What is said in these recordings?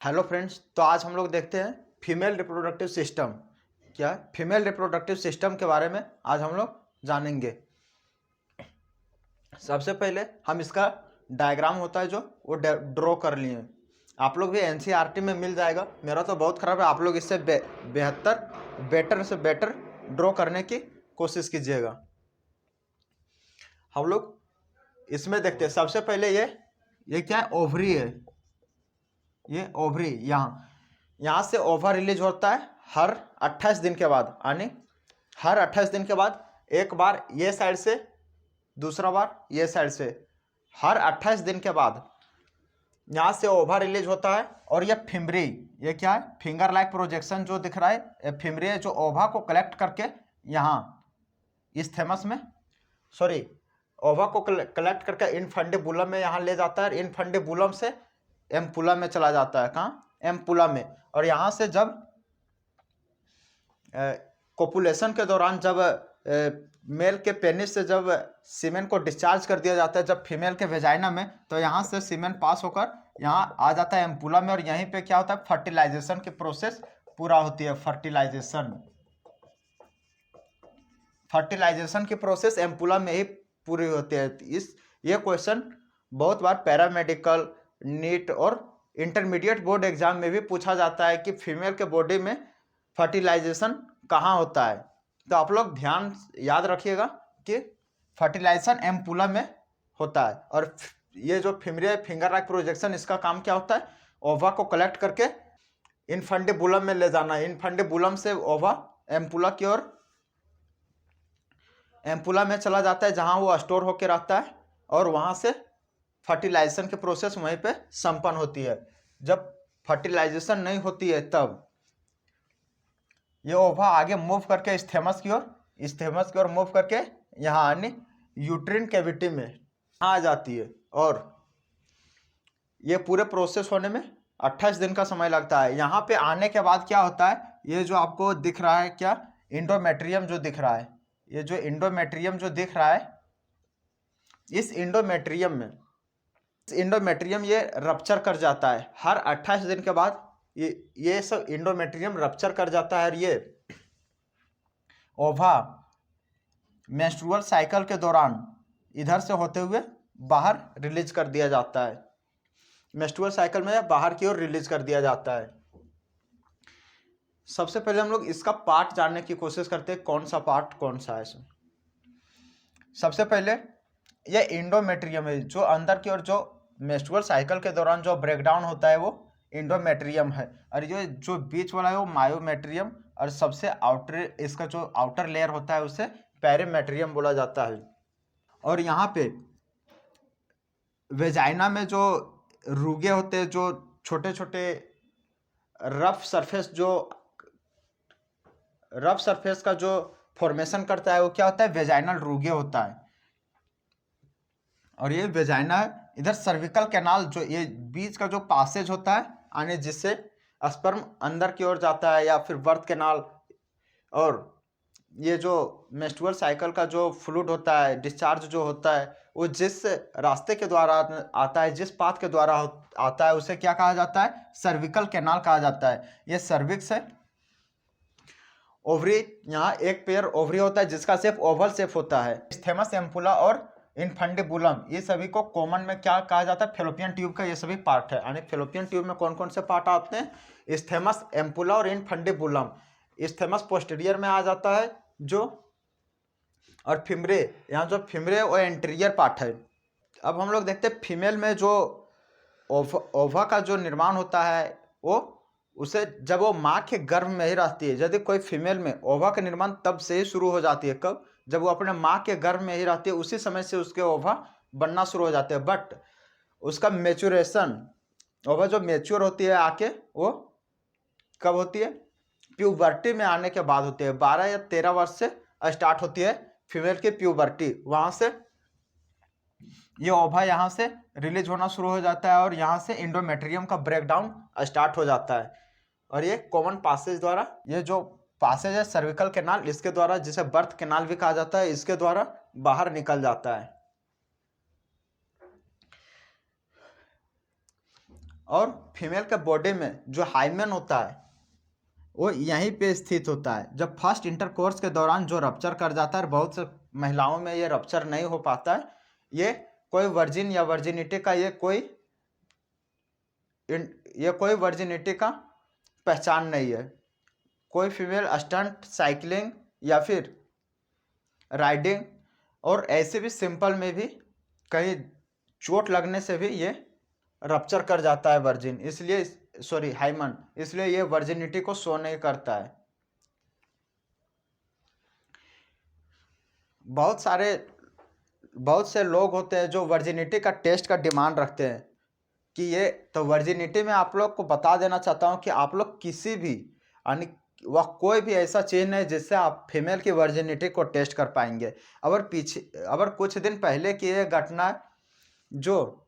Hello friends, तो आज हम लोग देखते हैं फीमेल रिप्रोडक्टिव सिस्टम। क्या है फीमेल रिप्रोडक्टिव सिस्टम के बारे में आज हम लोग जानेंगे। सबसे पहले हम इसका डायग्राम होता है जो वो ड्रॉ कर लिए। आप लोग भी एनसीईआरटी में मिल जाएगा। मेरा तो बहुत ख़राब है, आप लोग इससे बेटर से बेटर ड्रॉ करने की कोशिश कीजिएगा। हम लोग इसमें देखते हैं। सबसे पहले ये क्या है, ओवरी है। ये ओवरी यहाँ से ओवर रिलीज होता है हर 28 दिन के बाद, यानी हर 28 दिन के बाद एक बार ये साइड से, दूसरा बार ये साइड से, हर 28 दिन के बाद यहाँ से ओवर रिलीज होता है। और ये फिमरी, ये क्या है, फिंगर लाइक प्रोजेक्शन जो दिख रहा है, ये फिमरी है जो ओवा को कलेक्ट करके यहाँ इस थेमस में, सॉरी, ओवा को कलेक्ट करके इनफंडिबुलम में यहाँ ले जाता है। इनफंडिबुलम से एम्पुला में चला जाता है। कहाँ? एम्पुला में। और यहाँ से जब कोपुलेशन के दौरान जब मेल के पेनिस से जब सीमेन को डिस्चार्ज कर दिया जाता है, जब फीमेल के वेजाइना में, तो यहाँ से सीमेन पास होकर यहाँ आ जाता है एम्पुला में। और यहीं पे क्या होता है, फर्टिलाइजेशन की प्रोसेस पूरा होती है। फर्टिलाइजेशन की प्रोसेस एम्पुला में ही पूरी होती है। ये क्वेश्चन बहुत बार पैरामेडिकल, नीट और इंटरमीडिएट बोर्ड एग्जाम में भी पूछा जाता है कि फीमेल के बॉडी में फर्टिलाइजेशन कहाँ होता है। तो आप लोग ध्यान याद रखिएगा कि फर्टिलाइजेशन एम्पुला में होता है। और ये जो फीमेल फिंगर लाइक प्रोजेक्शन, इसका काम क्या होता है, ओवा को कलेक्ट करके इनफंडिबुलम में ले जाना। इनफंडिबुलम से ओवा एम्पुला की ओर, एम्पुला में चला जाता है जहां वो स्टोर होकर रहता है। और वहां से फर्टिलाइजेशन की प्रोसेस वहीं पे संपन्न होती है। जब फर्टिलाइजेशन नहीं होती है तब ये ओवा आगे मूव करके इस थेमस की ओर मूव करके यहाँ आने यूट्रिन कैविटी में आ जाती है। और ये पूरे प्रोसेस होने में 28 दिन का समय लगता है। यहाँ पे आने के बाद क्या होता है, ये जो आपको दिख रहा है, क्या, इंडोमेट्रियम जो दिख रहा है, ये जो इंडोमेट्रियम जो दिख रहा है, इस इंडोमेट्रियम ये रप्चर कर जाता है हर 28 दिन के बाद। ये सब इंडोमेट्रियम रप्चर कर जाता है। और ये ओवा मेंस्ट्रुअल साइकिल के दौरान इधर से होते हुए बाहर रिलीज कर दिया जाता है। मेंस्ट्रुअल साइकिल में बाहर की ओर रिलीज कर दिया जाता है। सबसे पहले हम लोग इसका पार्ट जानने की कोशिश करते हैं, कौन सा पार्ट कौन सा है इसमें। सबसे पहले ये इंडोमेट्रियम है, जो अंदर की ओर जो मेंस्ट्रुअल साइकिल के दौरान जो ब्रेकडाउन होता है वो इंडोमेट्रियम है। और ये जो बीच वाला है वो मायोमेट्रियम, और सबसे आउटर, इसका जो आउटर लेयर होता है उसे पेरिमेट्रियम बोला जाता है। और यहाँ पे वेजाइना में जो रुगे होते हैं, जो छोटे छोटे रफ सरफेस का जो फॉर्मेशन करता है वो क्या होता है, वेजाइनल रुगे होता है। और ये वेजाइना है। इधर सर्विकल कैनाल, जो ये बीच का जो पासेज होता है, यानी जिससे स्पर्म अंदर की ओर जाता है, या फिर बर्थ कैनाल। और ये जो मेंस्ट्रुअल साइकिल का जो फ्लूइड होता है, डिस्चार्ज जो होता है, वो जिस रास्ते के द्वारा आता है, जिस पाथ के द्वारा आता है, उसे क्या कहा जाता है, सर्विकल कैनाल कहा जाता है। ये सर्विक्स है। ओवरी, यहाँ एक पेयर ओवरी होता है जिसका शेप ओवल शेप होता है। थेमस एम्पुला और इनफंडिबुलम, ये सभी को कॉमन में क्या कहा जाता है, फेलोपियन ट्यूब का ये सभी पार्ट है। यानी फेलोपियन ट्यूब में कौन कौन से पार्ट आते हैं, इस्थेमस, एम्पुला और इनफंडिबुलम। इस्थेमस पोस्टीरियर में आ जाता है जो, और फिमरे, यहाँ जो फिमरे वो एंटीरियर पार्ट है। अब हम लोग देखते हैं फीमेल में जो ओवा का जो निर्माण होता है, वो उसे जब वो माँ के गर्भ में ही रहती है। यदि कोई फीमेल में ओवा का निर्माण तब से ही शुरू हो जाती है। कब? जब वो अपने माँ के गर्भ में ही रहती है, उसी समय से उसके ओवा बनना शुरू हो जाते हैं। बट उसका मेचुरेशन, ओवा जो मेच्योर होती है आके, वो कब होती है, प्यूबर्टी में आने के बाद होती है। 12 या 13 वर्ष से स्टार्ट होती है फीमेल की प्यूबर्टी। वहाँ से ये ओवा यहाँ से रिलीज होना शुरू हो जाता है, और यहाँ से इंडोमेट्रियम का ब्रेकडाउन स्टार्ट हो जाता है। और ये कॉमन पासेज द्वारा, ये जो पासेज है सर्विकल कैनाल, इसके द्वारा, जिसे बर्थ कैनाल भी कहा जाता है, इसके द्वारा बाहर निकल जाता है। और फीमेल के बॉडी में जो हाइमेन होता है वो यहीं पे स्थित होता है। जब फर्स्ट इंटरकोर्स के दौरान जो रप्चर कर जाता है, बहुत से महिलाओं में ये रप्चर नहीं हो पाता है, ये कोई वर्जिन या वर्जिनिटी का ये कोई वर्जिनिटी का पहचान नहीं है। कोई फीमेल स्टंट साइकिलिंग या फिर राइडिंग और ऐसे भी सिंपल में भी कहीं चोट लगने से भी ये रप्चर कर जाता है वर्जिन, इसलिए सॉरी हाइमन, इसलिए ये वर्जिनिटी को शो नहीं करता है। बहुत से लोग होते हैं जो वर्जिनिटी का टेस्ट का डिमांड रखते हैं कि ये, तो वर्जिनिटी में आप लोग को बता देना चाहता हूँ कि आप लोग किसी भी यानी वह कोई भी ऐसा चीज नहीं जिससे आप फीमेल की वर्जिनिटी को टेस्ट कर पाएंगे। अगर कुछ दिन पहले की ये घटना, जो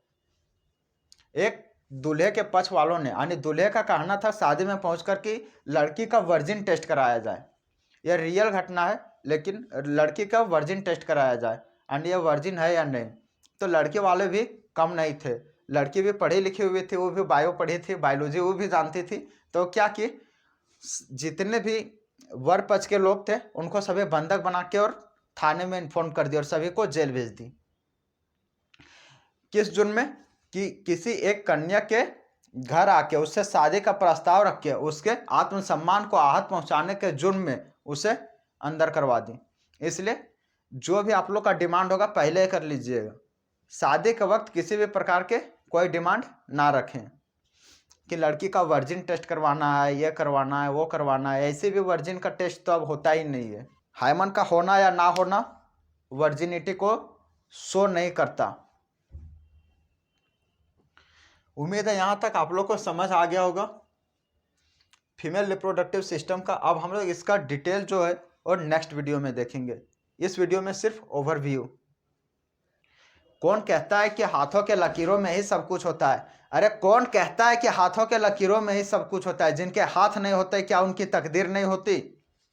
एक दूल्हे के पक्ष वालों ने यानी दूल्हे का कहना था शादी में पहुंचकर कि लड़की का वर्जिन टेस्ट कराया जाए, यह रियल घटना है, लेकिन लड़की का वर्जिन टेस्ट कराया जाए एंड ये वर्जिन है या नहीं। तो लड़के वाले भी कम नहीं थे, लड़की भी पढ़ी लिखी हुई थी, वो भी बायो पढ़ी थी, बायोलॉजी वो भी जानती थी। तो क्या कि जितने भी वर पक्ष के लोग थे उनको सभी बंधक बना के और थाने में इन्फॉर्म कर दिया और सभी को जेल भेज दी। किस जुर्म में? कि किसी एक कन्या के घर आके उससे शादी का प्रस्ताव रख के उसके आत्मसम्मान को आहत पहुंचाने के जुर्म में उसे अंदर करवा दी। इसलिए जो भी आप लोग का डिमांड होगा पहले कर लीजिएगा, शादी के वक्त किसी भी प्रकार के कोई डिमांड ना रखें कि लड़की का वर्जिन टेस्ट करवाना है, ये करवाना है, वो करवाना है। ऐसे भी वर्जिन का टेस्ट तो अब होता ही नहीं है। हाइमन का होना या ना होना वर्जिनिटी को शो नहीं करता। उम्मीद है यहाँ तक आप लोग को समझ आ गया होगा फीमेल रिप्रोडक्टिव सिस्टम का। अब हम लोग इसका डिटेल जो है और नेक्स्ट वीडियो में देखेंगे। इस वीडियो में सिर्फ ओवरव्यू। कौन कहता है कि हाथों के लकीरों में ही सब कुछ होता है? अरे कौन कहता है कि हाथों के लकीरों में ही सब कुछ होता है? जिनके हाथ नहीं होते क्या उनकी तकदीर नहीं होती?